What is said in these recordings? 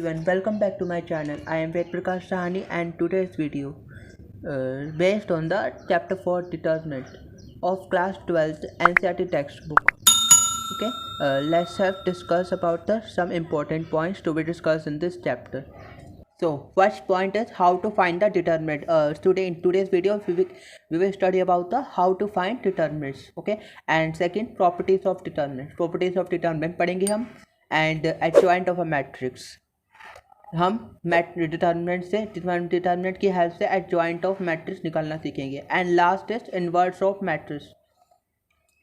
everyone, welcome back to my channel. I am Ved Prakash Sahani and today's video based on the chapter 4 determinant of class 12th NCERT textbook. Okay, let's have discuss about some important points to be discussed in this chapter. So first point is how to find the determinant. Today in today's video we will study about the how to find determinants. Okay, and second properties of determinant. Properties of determinant पढ़ेंगे हम and adjoint of a matrix. हम determinant की help से adjoint of matrix निकालना सीखेंगे. And last is inverse of matrix.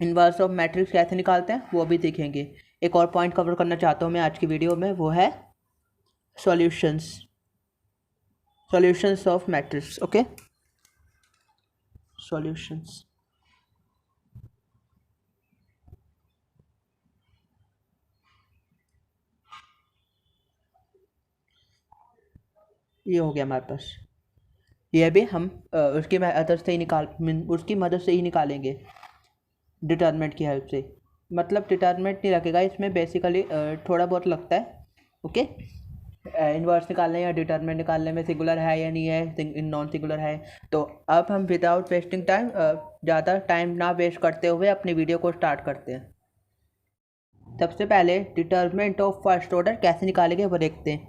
Inverse of matrix कैसे निकालते हैं वो भी सीखेंगे. एक और पॉइंट कवर करना चाहता हूँ मैं आज की वीडियो में, वो है solutions of matrix. Okay, solutions. ये हो गया हमारे पास. ये भी हम उसकी मदद से ही निकालेंगे डिटर्मिनेंट की हेल्प से. मतलब डिटर्मिनेंट नहीं लगेगा इसमें, बेसिकली थोड़ा बहुत लगता है. ओके, इन्वर्स निकालने या डिटर्मिनेंट निकालने में सिंगुलर है या नहीं है, नॉन सिंगुलर है. तो अब हम विदाउट वेस्टिंग टाइम, ज़्यादा टाइम ना वेस्ट करते हुए अपनी वीडियो को स्टार्ट करते हैं. सबसे पहले डिटर्मिनेंट ऑफ फर्स्ट ऑर्डर कैसे निकालेंगे वो देखते हैं.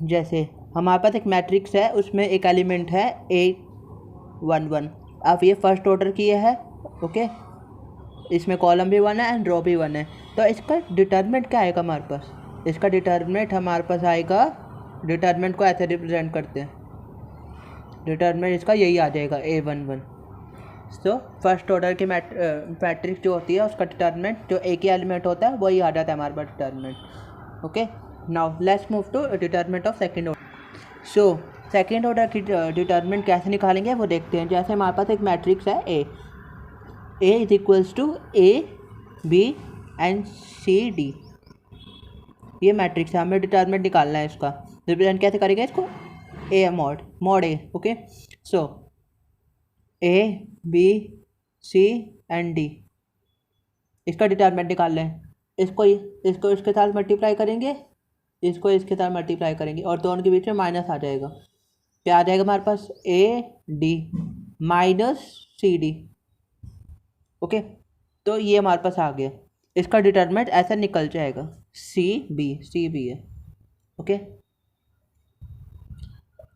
जैसे हमारे पास एक मैट्रिक्स है, उसमें एक एलिमेंट है A11. अब ये फर्स्ट ऑर्डर की है. ओके, इसमें कॉलम भी 1 है एंड रो भी 1 है. तो इसका डिटर्मिनेंट क्या आएगा हमारे पास? इसका डिटर्मिनेंट हमारे पास आएगा, डिटर्मिनेंट को ऐसे रिप्रेजेंट करते हैं. डिटर्मिनेंट इसका यही आ जाएगा A11. तो फर्स्ट ऑर्डर की मैट्रिक्स जो होती है उसका डिटर्मिनेंट जो एक ही एलिमेंट होता है वही आ जाता है हमारे पास determinant. Okay, now let's move to determinant of second order. So second order की डिटर्मिनेंट कैसे निकालेंगे वो देखते हैं. जैसे हमारे पास एक मैट्रिक्स है A is equals to A B and C D. ये मैट्रिक्स है, हमें डिटर्मिनेंट निकालना है. इसका रिप्रेजेंट कैसे करेंगे इसको? A mod A. Okay, so A B C and D, इसका डिटर्मिनेंट निकालना है. इसको इसके साथ मल्टीप्लाई करेंगे, इसको इसके साथ मल्टीप्लाई करेंगे और दोनों के बीच में माइनस आ जाएगा. क्या आ जाएगा हमारे पास? AD minus CD. ओके, तो ये हमारे पास आ गया. इसका डिटर्मिनेंट ऐसा निकल जाएगा CB है. ओके,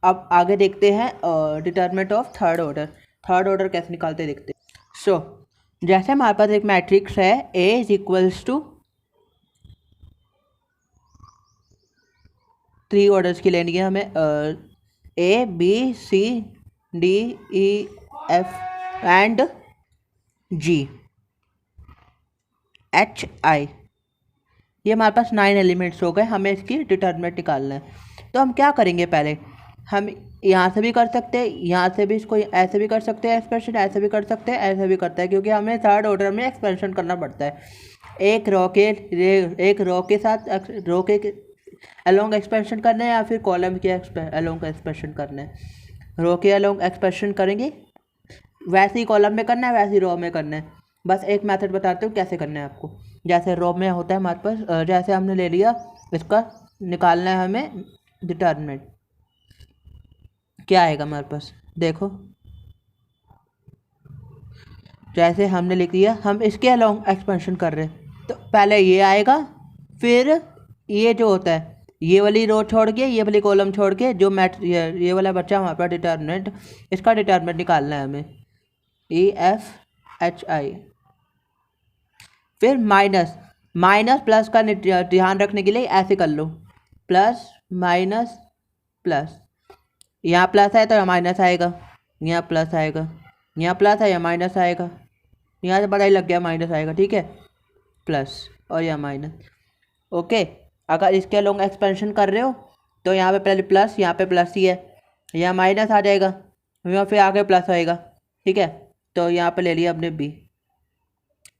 अब आगे देखते हैं determinant of third order. Third order कैसे निकालते देखते हैं. सो जैसे हमारे पास एक मैट्रिक्स है A is equals to 3 orders की लेनी है हमें, A B C D E F and G H I. ये हमारे पास 9 एलिमेंट्स हो गए. हमें इसकी डिटर्मिनेंट निकालना है. तो हम क्या करेंगे, पहले हम यहाँ से भी कर सकते हैं, यहाँ से भी इसको ऐसे भी कर सकते हैं एक्सपेंशन, ऐसे भी कर सकते हैं, ऐसे भी करता है, क्योंकि हमें थर्ड ऑर्डर में एक्सपेंशन करना पड़ता है. एक रो के साथ रो के अलोंग एक्सपेंशन करना है या फिर कॉलम के अलोंग एक्सपेंशन करना है. रो के अलोंग एक्सपेंशन करेंगे, वैसे ही कॉलम में करना है, वैसे ही रो में करना है. बस एक मेथड बताते हूँ कैसे करना है आपको. जैसे रो में होता है हमारे पास, जैसे हमने ले लिया, इसका निकालना है हमें डिटर्मिनेंट. क्या आएगा हमारे पास देखो, जैसे हमने लिख दिया, हम इसके अलोंग एक्सपेंशन कर रहे हैं, तो पहले ये आएगा, फिर ये जो होता है ये वाली रो छोड़ के, ये वाली कॉलम छोड़ के, जो ये वाला बच्चा हमारे पास डिटर्मिनेंट, इसका डिटर्मिनेंट निकालना है हमें EFHI. फिर माइनस प्लस का ध्यान रखने के लिए ऐसे कर लो, प्लस माइनस प्लस. यहाँ प्लस है तो यहाँ माइनस आएगा, यहाँ प्लस आएगा, यहाँ प्लस है यहाँ माइनस आएगा, यहाँ से पता ही लग गया माइनस आएगा. ठीक है, प्लस और यहाँ माइनस. ओके, अगर इसके अलोंग एक्सपेंशन कर रहे हो तो यहाँ पे पहले प्लस, यहाँ पे प्लस ही है, यहाँ माइनस आ जाएगा, यहाँ फिर आगे प्लस आएगा. ठीक है, तो यहाँ पे ले लिया अपने B.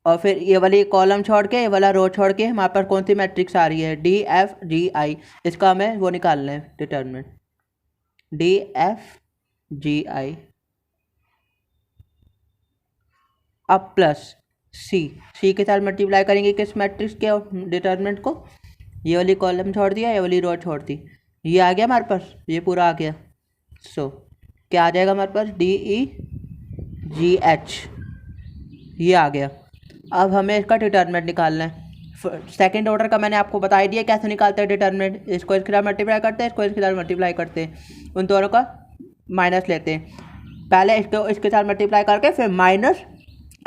और फिर ये वाली कॉलम छोड़ के, ये वाला रो छोड़ के हमारे पास कौन सी मैट्रिक्स आ रही है? DFGI. इसका हमें वो निकालना है डिटर्मिनेंट, DFGI. अब प्लस C के साथ मल्टीप्लाई करेंगे किस मैट्रिक्स के डिटर्मिनेंट को? ये वाली कॉलम छोड़ दिया, ये वाली रो छोड़ दी, ये आ गया हमारे पास, ये पूरा आ गया। सो क्या आ जाएगा हमारे पास, DEGH, ये आ गया। अब हमें इसका डिटर्मिनेंट निकालना है। सेकंड ऑर्डर का मैंने आपको बता दिया कैसे निकालते हैं डिटर्मिनेंट। इसको इसके साथ मल्टीप्लाई करते हैं, इसको इसके साथ मल्टीप्लाई करते हैं, उन दोनों का माइनस लेते हैं। पहले इसको इसके साथ मल्टीप्लाई करके फिर माइनस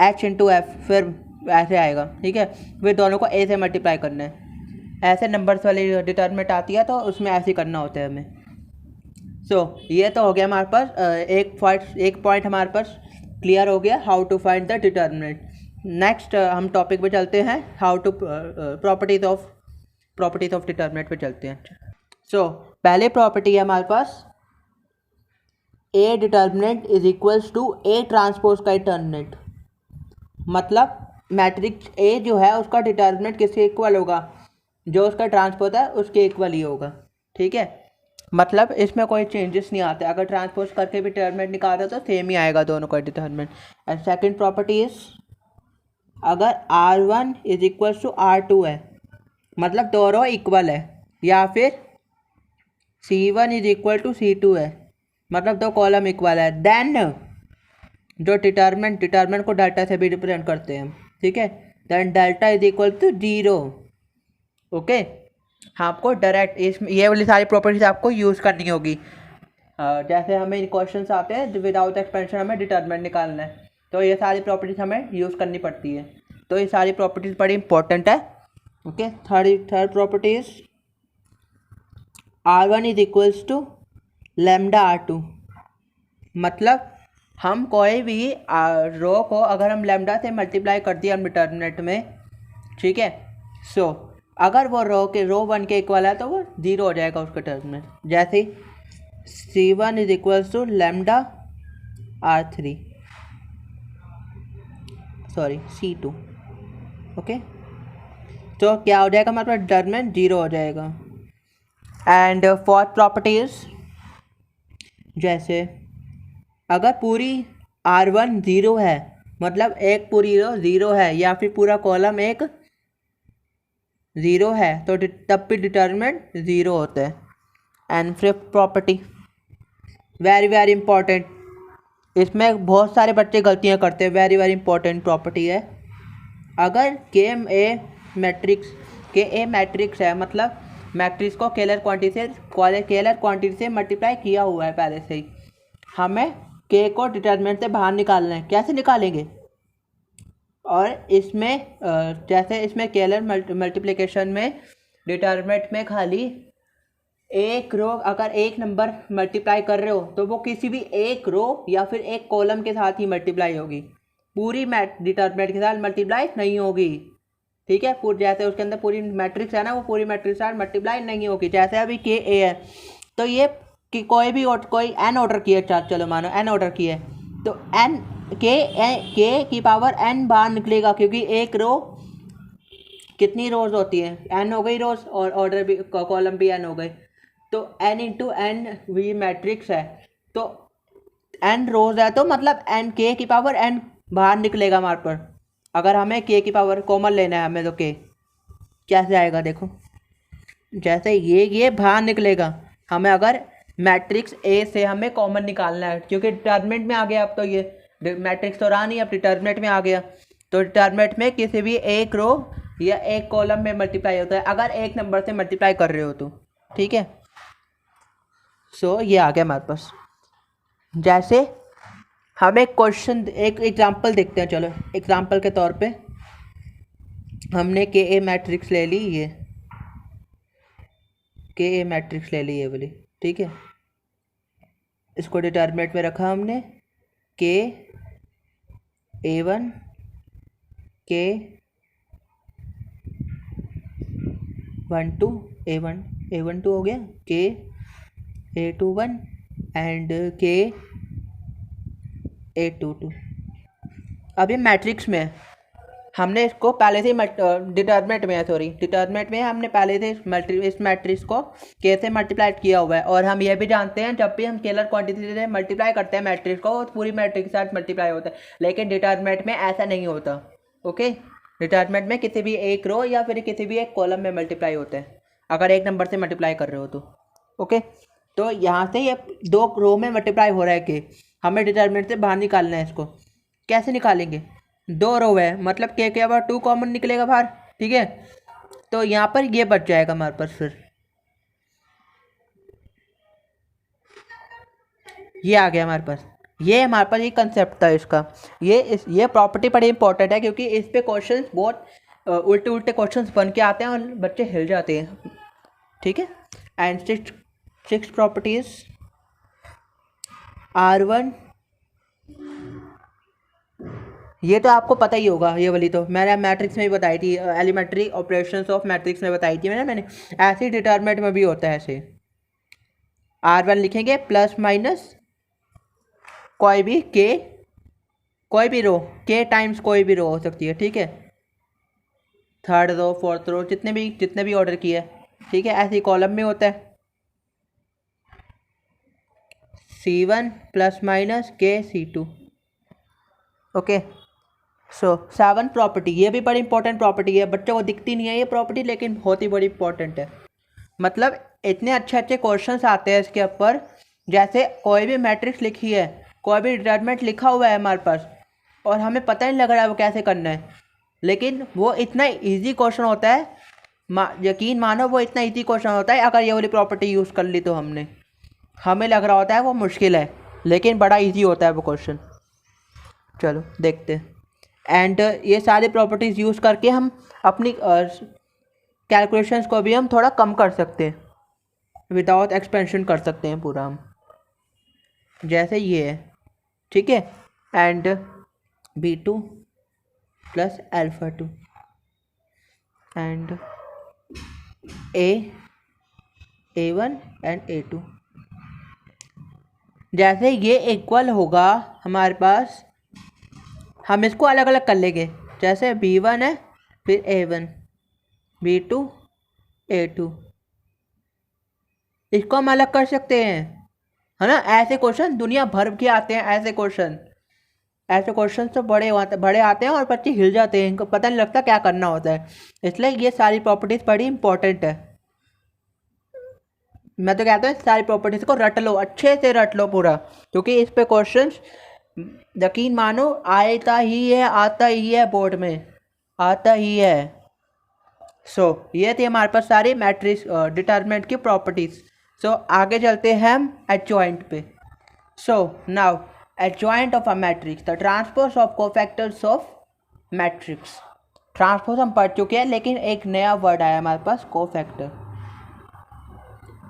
H इंटू एफ, फिर ऐसे आएगा, ठीक है। फिर दोनों को A से मल्टीप्लाई करना है। ऐसे नंबर्स वाली डिटर्मिनेंट आती है तो उसमें ऐसे ही करना होता है हमें। ये तो हो गया हमारे पास, एक पॉइंट हमारे पास क्लियर हो गया, how to find the determinant. Next हम टॉपिक पे चलते हैं, how to properties of determinant पे चलते हैं। पहले प्रॉपर्टी है हमारे पास, A determinant is equals to A transpose का डिटर्मिनेंट। मतलब मैट्रिक्स A जो है उसका डिटर्मिनेंट किसके इक्वल होगा, जो उसका ट्रांसपोज है उसके इक्वल ही होगा, ठीक है। मतलब इसमें कोई चेंजेस नहीं आते, अगर ट्रांसपोज करके भी डिटर्मिनेंट निकालो तो सेम ही आएगा दोनों का determinant. And second property is, अगर R1 is equal to R2 है, मतलब दोनों इक्वल है, या फिर C1 is equal to C2 है, मतलब दो कॉलम इक्वल है, देन जो डिटर्मिनेंट को डेल्टा से भी रिप्रेजेंट करते हैं, ठीक है। Then delta is equal to 0, okay. आपको डायरेक्ट ये वाली सारी प्रॉपर्टीज आपको यूज़ करनी होगी। जैसे हमें क्वेश्चंस आते हैं विदाउट एक्सपेंशन हमें डिटर्मिनेंट निकालना है, तो ये सारी प्रॉपर्टीज हमें यूज़ करनी पड़ती है। तो ये सारी प्रॉपर्टीज बड़ी इंपॉर्टेंट है, okay. Third property is R1 is equals to lambda R2। मतलब हम कोई भी रो को अगर हम लैम्डा से मल्टीप्लाई कर दिया डिटर्मिनेंट में, ठीक है। अगर वो रो 1 के इक्वल है तो वो 0 हो जाएगा उसका डिटर्मिनेंट। जैसे C1 is equals to lambda R3, sorry C2, okay. तो क्या हो जाएगा हमारे पास, डिटर्मिनेंट 0 हो जाएगा। एंड फोर्थ प्रॉपर्टी इज, जैसे अगर पूरी R1 0 है, मतलब एक पूरी रो 0 है या फिर पूरा कॉलम एक 0 है, तो तब भी डिटर्मिनेंट 0 होता है। And fifth property very very important, इसमें बहुत सारे बच्चे गलतियां करते हैं, वेरी वेरी इंपॉर्टेंट प्रॉपर्टी है। अगर के ए मैट्रिक्स है, मतलब मैट्रिक्स को केलर क्वांटिटी से मल्टीप्लाई किया हुआ है पहले से ही, हमें के को डिटर्मिनेंट से बाहर निकालना है। कैसे निकालेंगे, और इसमें जैसे इसमें केलर मल्टीप्लिकेशन में डिटर्मिनेंट में खाली एक रो, अगर एक नंबर मल्टीप्लाई कर रहे हो तो वो किसी भी एक रो या फिर एक कॉलम के साथ ही मल्टीप्लाई होगी, पूरी डिटर्मिनेंट के साथ मल्टीप्लाई नहीं होगी, ठीक है। जैसे उसके अंदर पूरी मैट्रिक्स है ना, वो पूरी मैट्रिक्स के साथ मल्टीप्लाई नहीं होगी। जैसे अभी के ए है, तो ये कि कोई n ऑर्डर की है, चलो मानो n ऑर्डर की है, तो के की पावर n बाहर निकलेगा, क्योंकि एक रो कितनी रोज होती है, n हो गई रोज, और ऑर्डर भी कॉलम भी n हो गए, तो n इंटू n भी मैट्रिक्स है, तो n रोज है, तो मतलब n के की पावर n बाहर निकलेगा हमारे पर। अगर हमें के की पावर कॉमन लेना है हमें, तो के कैसे आएगा, देखो जैसे ये बाहर निकलेगा, हमें अगर मैट्रिक्स ए से हमें कॉमन निकालना है, क्योंकि डिटर्मिनेंट में आ गया, अब तो ये मैट्रिक्स तो रहा नहीं, अब डिटर्मिनेंट में आ गया, तो डिटर्मिनेंट में किसी भी एक रो या एक कॉलम में मल्टीप्लाई होता है, अगर एक नंबर से मल्टीप्लाई कर रहे हो तो, ठीक है। ये आ गया हमारे पास। जैसे हम एक क्वेश्चन, एक एग्जांपल देखते हैं, चलो एग्जांपल के तौर पे हमने के ए मैट्रिक्स ले ली, ये के ए मैट्रिक्स ले ली ये वाली, ठीक है। इसको डिटर्मिनेंट में रखा हमने, के A1 के 1 2 A1 2 हो गया, के A21 एंड के A22। अब ये मैट्रिक्स में है, हमने इसको पहले से डिटर्मिनेंट में है, डिटर्मिनेंट में हमने पहले से इस मैट्रिक्स को के से मल्टीप्लाई किया हुआ है। और हम ये भी जानते हैं जब भी हम स्केलर क्वांटिटी से मल्टीप्लाई करते हैं मैट्रिक्स को, तो पूरी मैट्रिक्स के साथ मल्टीप्लाई होता है, लेकिन डिटर्मिनेंट में ऐसा नहीं होता, ओके। डिटर्मिनेंट में किसी भी एक रो या फिर किसी भी एक कॉलम में मल्टीप्लाई होता है। अगर एक नंबर से मल्टीप्लाई कर रहे हो तो। ओके, तो यहाँ से ये 2 रो में मल्टीप्लाई हो रहा है के, हमें डिटर्मिनेंट से बाहर निकालना है इसको। कैसे निकालेंगे? 2 रो है, मतलब के बाद 2 कॉमन निकलेगा बाहर, ठीक है। तो यहाँ पर ये बच जाएगा हमारे पास, फिर ये आ गया हमारे पास। ये हमारे पास ये कंसेप्ट था इसका। ये प्रॉपर्टी बड़ी इंपॉर्टेंट है, क्योंकि इस पे क्वेश्चंस बहुत उल्टे उल्टे क्वेश्चंस बन के आते हैं और बच्चे हिल जाते हैं, ठीक है। एंड सिक्स प्रॉपर्टीज R1, ये तो आपको पता ही होगा, ये वाली तो मैंने मैट्रिक्स में भी बताई थी, एलिमेंट्री ऑपरेशंस ऑफ मैट्रिक्स में बताई थी मैंने ऐसे ही डिटरमिनेंट में भी होता है ऐसे। R1 लिखेंगे प्लस माइनस कोई भी रो, के टाइम्स कोई भी रो हो सकती है, ठीक है। थर्ड रो, फोर्थ रो, जितने भी ऑर्डर की है, ठीक है। ऐसे ही कॉलम में होता है C1 प्लस माइनस के C2। ओके, सो 7 प्रॉपर्टी, ये भी बड़ी इंपॉर्टेंट प्रॉपर्टी है। बच्चों को दिखती नहीं है ये प्रॉपर्टी, लेकिन बहुत ही बड़ी इंपॉर्टेंट है। मतलब इतने अच्छे अच्छे क्वेश्चंस आते हैं इसके ऊपर। जैसे कोई भी मैट्रिक्स लिखी है, कोई भी डिटरमिनेंट लिखा हुआ है हमारे पास, और हमें पता नहीं लग रहा है वो कैसे करना है, लेकिन वो इतना इजी क्वेश्चन होता है, यकीन मानो वो इतना इजी क्वेश्चन होता है। अगर ये वाली प्रॉपर्टी यूज़ कर ली तो हमें लग रहा होता है वो मुश्किल है, लेकिन बड़ा इजी होता है वो क्वेश्चन। चलो देखते हैं। एंड ये सारी प्रॉपर्टीज़ यूज़ करके हम अपनी कैलकुलेशंस को भी हम थोड़ा कम कर सकते हैं, विदाउट एक्सपेंशन कर सकते हैं पूरा हम, जैसे ये है, ठीक है। And B2 plus α2 and A1 and A2, जैसे ये इक्वल होगा हमारे पास, हम इसको अलग अलग कर लेंगे। जैसे B1 है, फिर A1, B2, A2, इसको हम अलग कर सकते हैं, है ना। ऐसे क्वेश्चन दुनिया भर के आते हैं, ऐसे क्वेश्चन तो बड़े आते हैं और बच्चे हिल जाते हैं, इनको पता नहीं लगता क्या करना होता है। इसलिए ये सारी प्रॉपर्टीज़ बड़ी इंपॉर्टेंट है। मैं तो कहता हूँ सारी प्रॉपर्टीज़ को रट लो, अच्छे से रट लो पूरा, क्योंकि इस पे क्वेश्चंस यकीन मानो आता ही है बोर्ड में, आता ही है। सो ये थी हमारे पास सारी मैट्रिक्स डिटरमिनेंट की प्रॉपर्टीज़। सो आगे चलते हैं हम एडजॉइंट पे। So now adjoint of a matrix, the transpose of cofactors of matrix. Transpose हम पढ़ चुके हैं, लेकिन एक नया वर्ड आया हमारे पास, कोफैक्टर।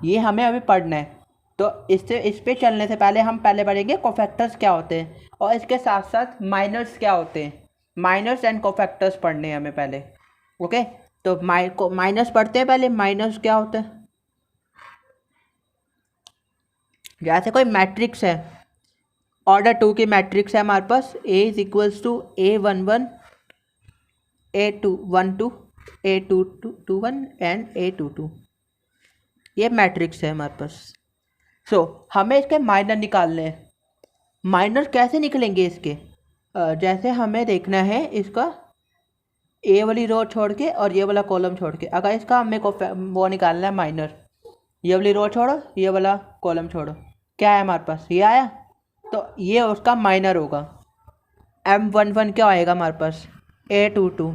ये हमें अभी पढ़ना है, तो इस पे चलने से पहले हम पहले पढ़ेंगे कोफैक्टर्स क्या होते हैं, और इसके साथ साथ माइनर्स क्या होते हैं। माइनर्स एंड कोफैक्टर्स पढ़ने हैं हमें पहले। ओके, तो माइनस पढ़ते हैं पहले। माइनस क्या होता है? जैसे कोई मैट्रिक्स है, ऑर्डर 2 की मैट्रिक्स है हमारे पास, A is equals to A11, A12, A22 and A22, ये मैट्रिक्स है हमारे पास। सो हमें इसके माइनर निकालने हैं। माइनर कैसे निकलेंगे इसके? जैसे हमें देखना है इसका ए वाली रो छोड़ के और ये वाला कॉलम छोड़ के, अगर इसका हमें को वो निकालना है माइनर, ये वाली रो छोड़ो, ये वाला कॉलम छोड़ो, क्या है हमारे पास? ये आया, तो ये उसका माइनर होगा। M11 क्या आएगा हमारे पास? A22।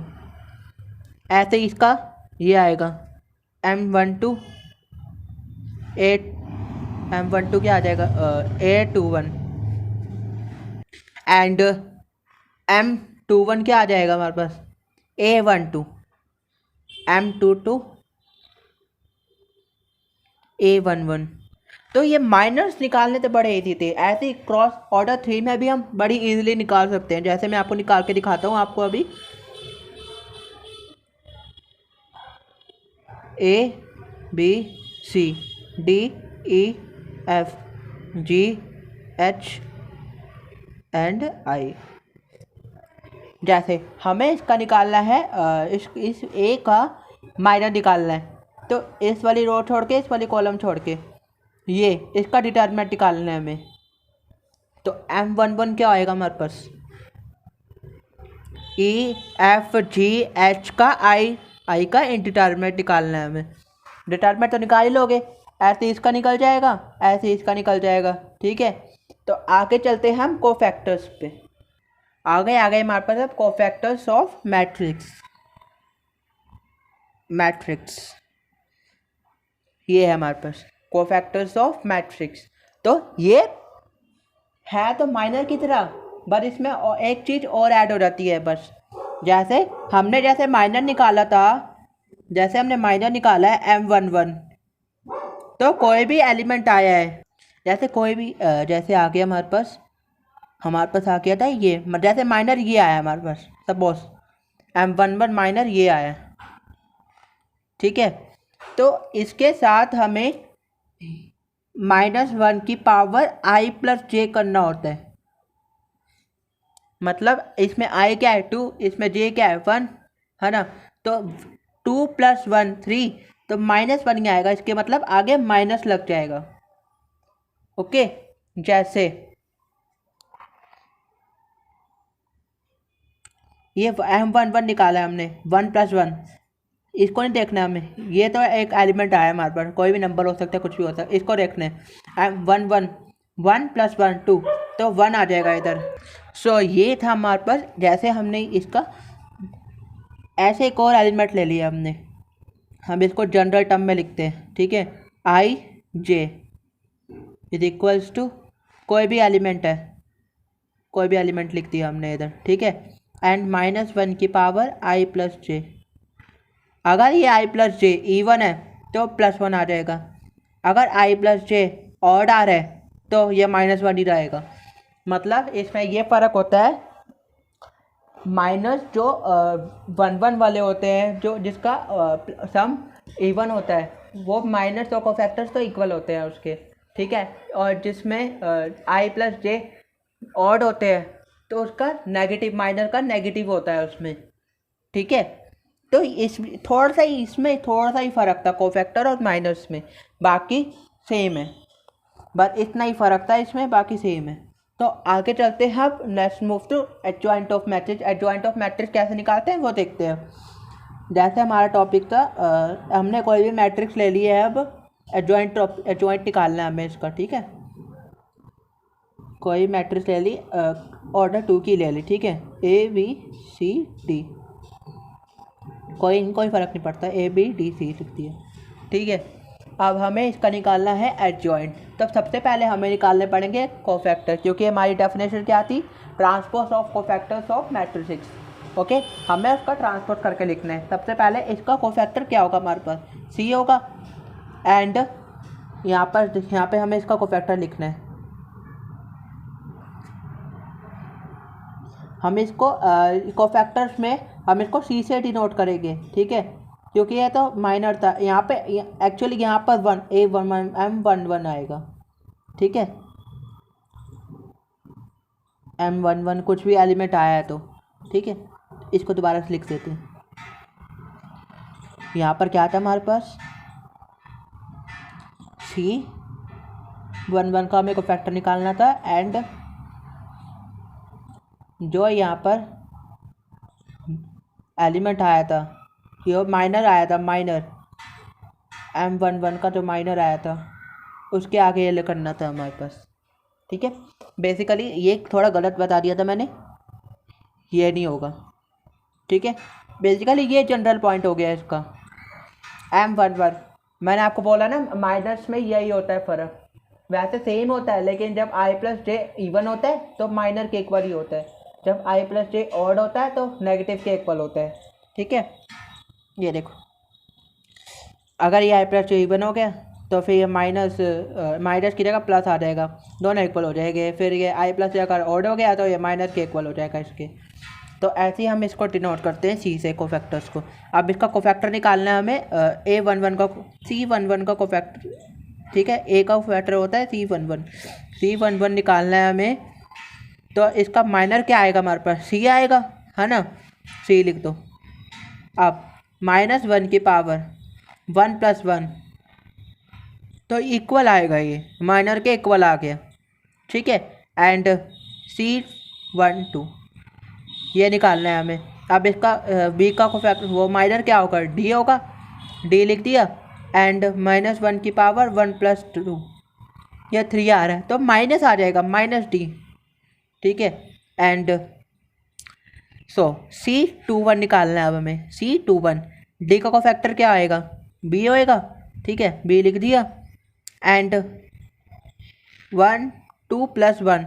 ऐसे इसका ये आएगा M12 M12 क्या आ जाएगा? A21। एंड M21 क्या आ जाएगा हमारे पास? A12। M22 A11। तो ये माइनर्स निकालने तो बड़े इजी थे। ऐसे ही क्रॉस ऑर्डर 3 में भी हम बड़ी इजीली निकाल सकते हैं। जैसे मैं आपको निकाल के दिखाता हूँ आपको अभी। A B C D E F G H and I। जैसे हमें इसका निकालना है, इस A का माइनर निकालना है, तो इस वाली रो छोड़ के, इस वाली कॉलम छोड़ के, ये इसका डिटरमिनेंट निकालना है हमें। तो M11 क्या आएगा हमारे पास? E F G H का I का डिटरमिनेंट निकालना है हमें। डिटरमिनेंट तो निकाल ही लोगे, ऐसे इसका निकल जाएगा, ऐसे इसका निकल जाएगा, ठीक है। तो आगे चलते हैं हम कोफैक्टर्स पे। आ गए हमारे पास अब कोफैक्टर्स ऑफ मैट्रिक्स। ये है हमारे पास कोफैक्टर्स ऑफ मैट्रिक्स। तो ये है तो माइनर की तरह, बस इसमें एक चीज़ और ऐड हो जाती है बस। जैसे हमने माइनर निकाला था, जैसे हमने माइनर निकाला है M11, तो कोई भी एलिमेंट आया है, जैसे कोई भी जैसे आ गया हमारे पास आ गया था ये, जैसे माइनर ये आया हमारे पास, सपोज M11 माइनर ये आया, ठीक है। तो इसके साथ हमें -1 की पावर i प्लस j करना होता है। मतलब इसमें i क्या है 2, इसमें j क्या है 1, है ना। तो 2 + 1 3, तो -1 ही आएगा, इसके मतलब आगे माइनस लग जाएगा। ओके, जैसे ये M11 निकाला है हमने, 1 + 1, इसको नहीं देखना हमें, ये तो एक एलिमेंट आया हमारे पास, कोई भी नंबर हो सकता है, कुछ भी हो सकता है, इसको देखना है। 1 + 1 2, तो 1 आ जाएगा इधर। सो ये था हमारे पास, जैसे हमने इसका ऐसे एक और एलिमेंट ले लिया हमने, हम इसको जनरल टर्म में लिखते हैं, ठीक है। ij = कोई भी एलिमेंट है, कोई भी एलिमेंट लिख दिया हमने इधर, ठीक है। एंड -1 की पावर i प्लस j। अगर ये i प्लस j इवन है तो +1 आ जाएगा, अगर i प्लस j ऑड आ रहा है तो ये -1 ही रहेगा। मतलब इसमें ये फ़र्क होता है, माइनस जो 1 वाले होते हैं, जो जिसका सम इवन होता है, वो माइनस और कोफैक्टर्स तो इक्वल होते हैं उसके, ठीक है। और जिसमें i प्लस j ऑड होते हैं तो उसका नेगेटिव, माइनर का नेगेटिव होता है उसमें, ठीक है। तो इसमें थोड़ा सा ही फ़र्क था कोफैक्टर और माइनर्स में, बाकी सेम है, बस इतना ही फ़र्क था इसमें, बाकी सेम है। तो आगे चलते हैं, अब let's move to adjoint of matrix. Adjoint of matrix कैसे निकालते हैं वो देखते हैं। जैसे हमारा टॉपिक था, हमने कोई भी मैट्रिक्स ले लिया है, अब एडजॉइंट निकालना है हमें इसका, ठीक है। कोई मैट्रिक्स ले ली, ऑर्डर 2 की ले ली, ठीक है, ABCD, कोई फ़र्क नहीं पड़ता, ABDC लिखती है, ठीक है। अब हमें इसका निकालना है एडजॉइंट। तब सबसे पहले हमें निकालने पड़ेंगे कोफैक्टर, क्योंकि हमारी डेफिनेशन क्या थी, transpose of cofactors of matrix. Okay, हमें उसका ट्रांसपोज करके लिखना है। सबसे पहले इसका कोफैक्टर क्या होगा, हमारे पास C होगा, एंड यहाँ पे हमें इसका कोफैक्टर लिखना है। हम इसको कोफैक्टर्स में हम इसको C से डिनोट करेंगे, ठीक है, क्योंकि ये तो माइनर था। यहाँ पे एक्चुअली यहाँ पर M11 आएगा, ठीक है। M11 कुछ भी एलिमेंट आया है तो, ठीक है, इसको दोबारा से लिख देते हैं। यहाँ पर क्या था हमारे पास, C11 का हमें को फैक्टर निकालना था, एंड जो यहाँ पर एलिमेंट आया था, ये माइनर आया था, माइनर M11 का जो माइनर आया था, उसके आगे ये करना था हमारे पास, ठीक है। बेसिकली ये थोड़ा गलत बता दिया था मैंने, ये नहीं होगा, ठीक है। बेसिकली ये जनरल पॉइंट हो गया इसका। M11 मैंने आपको बोला ना, माइनर्स में यही होता है फ़र्क, वैसे सेम होता है, लेकिन जब i प्लस j इवन होता है तो माइनर के इक्वल ही होता है, जब i प्लस j ऑड होता है तो नेगेटिव के इक्वल होता है, ठीक है। ये देखो, अगर ये i प्लस j इवन हो गया तो फिर ये माइनस की जगह प्लस आ जाएगा, दोनों इक्वल हो जाएंगे। फिर ये i प्लस j अगर ऑड हो गया तो ये माइनस के इक्वल हो जाएगा इसके। तो ऐसे ही हम इसको डिनोट करते हैं C से कोफैक्टर्स को। अब इसका कोफैक्टर निकालना है हमें, A11 का C11 का कोफैक्टर, ठीक है, A का कोफैक्टर होता है C11 निकालना है हमें। तो इसका माइनर क्या आएगा हमारे पास, C आएगा, है ना, C लिख दो। अब -1 की पावर 1 + 1, तो इक्वल आएगा, ये माइनर के इक्वल आ गया, ठीक है। एंड C12 ये निकालना है हमें। अब इसका B का कोफैक्टर, वो माइनर क्या होगा, D होगा, D लिख दिया, एंड -1 की पावर 1 + 2, यह 3 आ रहा है तो माइनस आ जाएगा -d, ठीक है। एंड सो C21 निकालना है अब हमें, C21 डी का फैक्टर क्या आएगा, b होएगा, ठीक है, b लिख दिया। एंड 1 2 + 1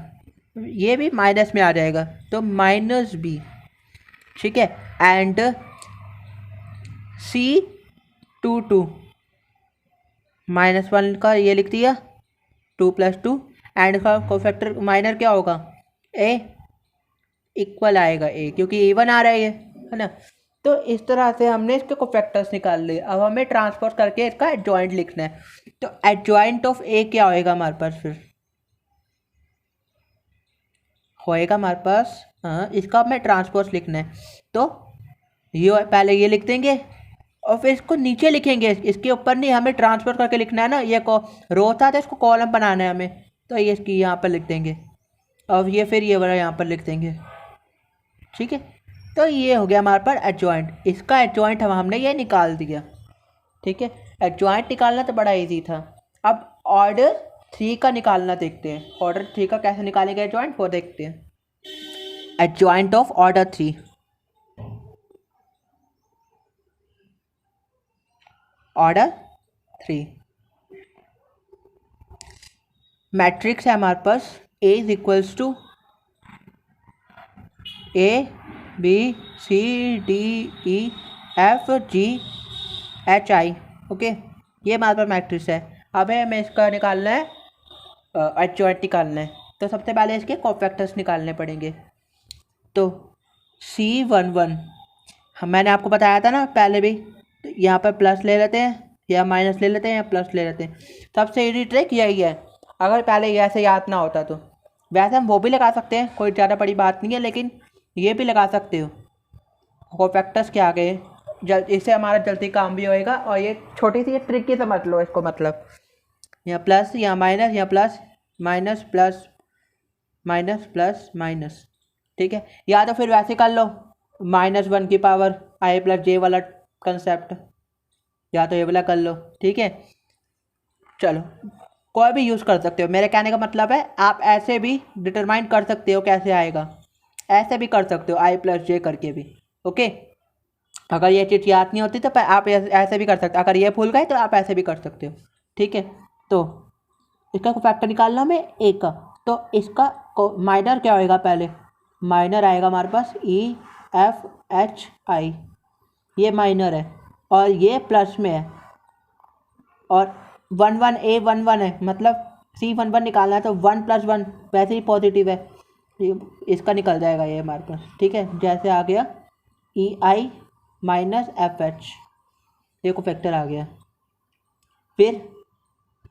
ये भी माइनस में आ जाएगा तो -b, ठीक है। एंड C22 -1 का ये लिख दिया, 2 + 2 एंड का कोफैक्टर माइनर क्या होगा, a इक्वल आएगा a, क्योंकि इवन आ रहा है ये, है ना। तो इस तरह से हमने इसके कोफैक्टर्स निकाल लिए। अब हमें ट्रांसपोज करके इसका एडजॉइंट लिखना है। तो एडजॉइंट ऑफ a क्या होएगा हमारे पास, फिर होएगा हमारे पास, हाँ, इसका हमें ट्रांसपोज लिखना है। तो ये पहले ये लिख देंगे और फिर इसको नीचे लिखेंगे, इसके ऊपर नहीं, हमें ट्रांसफर करके लिखना है ना। ये को रो था तो इसको कॉलम बनाना है हमें, तो ये इसकी यहाँ पर लिख देंगे और ये फिर ये वाला यहाँ पर लिख देंगे, ठीक है। तो ये हो गया हमारे पास एडजॉइंट। इसका एडजॉइंट हमने ये निकाल दिया, ठीक है। एडजॉइंट निकालना तो बड़ा ईजी था। अब ऑर्डर 3 का निकालना देखते हैं। ऑर्डर 3 का कैसे निकालेंगे एडजॉइंट, वो देखते हैं। Adjoint of order 3, order 3 matrix है हमारे पास, A = A B C D E F G H I, okay. ये हमारे पास मैट्रिक्स है। अब हमें इसका निकालना है, एडजॉइंट निकालना है। तो सबसे पहले इसके कोफैक्टर्स निकालने पड़ेंगे। तो C11 मैंने आपको बताया था ना पहले भी, तो यहाँ पर प्लस ले लेते हैं या माइनस ले लेते हैं या प्लस ले लेते हैं। सबसे ईजी ट्रिक यही है, अगर पहले ये ऐसे याद ना होता तो। वैसे हम वो भी लगा सकते हैं, कोई ज़्यादा बड़ी बात नहीं है, लेकिन ये भी लगा सकते हो कोफैक्टर्स के आगे, इससे हमारा जल्दी काम भी होएगा। और ये छोटी सी ट्रिक ही समझ लो इसको, मतलब यहाँ प्लस या माइनस या plus minus plus minus plus minus, ठीक है। या तो फिर वैसे कर लो, -1 की पावर i + j वाला कंसेप्ट, या तो ये वाला कर लो, ठीक है। चलो कोई भी यूज़ कर सकते हो, मेरे कहने का मतलब है आप ऐसे भी डिटरमाइन कर सकते हो कैसे आएगा, ऐसे भी कर सकते हो i + j करके भी, ओके। अगर ये चीज़ याद नहीं होती तो आप ऐसे भी कर सकते हो, अगर ये भूल गए तो आप ऐसे भी कर सकते हो, ठीक है। तो इसका फैक्टर निकालना हमें a का, तो इसका माइनर क्या होएगा, पहले माइनर आएगा हमारे पास E F H I, ये माइनर है और ये प्लस में है, और 1 1 A 1 1 है, मतलब C11 निकालना है तो 1 + 1 वैसे ही पॉजिटिव है, इसका निकल जाएगा ये हमारे पास, ठीक है। जैसे आ गया EI - FH, ये को फैक्टर आ गया। फिर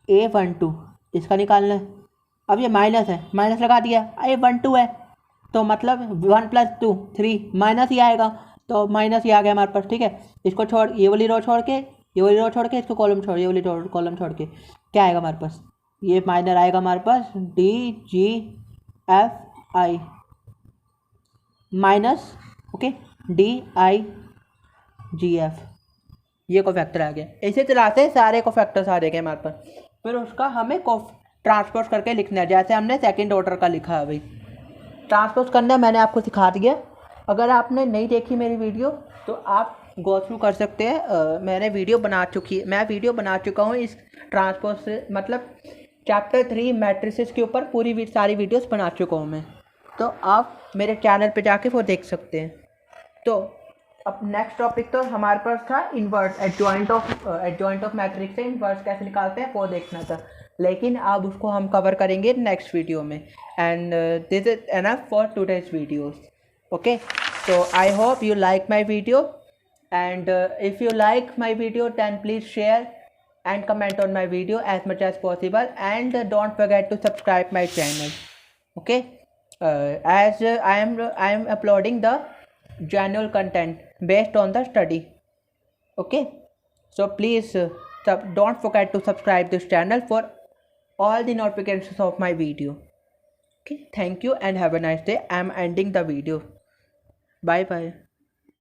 A12 इसका निकालना है। अब ये माइनस है, माइनस लगा दिया, A12 है तो मतलब 1 + 2 3 माइनस ही आएगा, तो माइनस ही आ गया हमारे पास, ठीक है। इसको छोड़, ये वाली रो छोड़ के, ये वाली रो छोड़ के, इसको कॉलम छोड़, ये वाली कॉलम छोड़ के क्या आएगा हमारे पास, ये माइनर आएगा हमारे पास DGFI माइनस, ओके, DIGF, ये को फैक्टर आ गया। इसी तरह से सारे को फैक्टर्स आ जाएंगे हमारे पास। फिर उसका हमें को ट्रांसपोज करके लिखना है, जैसे हमने सेकंड ऑर्डर का लिखा है। भाई ट्रांसपोज करना मैंने आपको सिखा दिया। अगर आपने नहीं देखी मेरी वीडियो तो आप गो थ्रू कर सकते हैं। मैं वीडियो बना चुका हूँ इस ट्रांसपोज से, मतलब चैप्टर 3 मैट्रिसेस के ऊपर पूरी सारी वीडियोस बना चुका हूँ मैं, तो आप मेरे चैनल पे जाके वो देख सकते हैं। तो अब नेक्स्ट टॉपिक तो हमारे पास था इन्वर्स, एडजॉइंट ऑफ मैट्रिक्स से इन्वर्स कैसे निकालते हैं वो देखना था, लेकिन अब उसको हम कवर करेंगे नेक्स्ट वीडियो में। And this is enough for today's videos, okay. So I hope you like my video, and if you like my video then please share and comment on my video as much as possible, and don't forget to subscribe my channel, okay. As I am uploading the general content based on the study, okay. So please don't forget to subscribe this channel for all the notifications of my video, okay. Thank you and have a nice day. I am ending the video. Bye bye.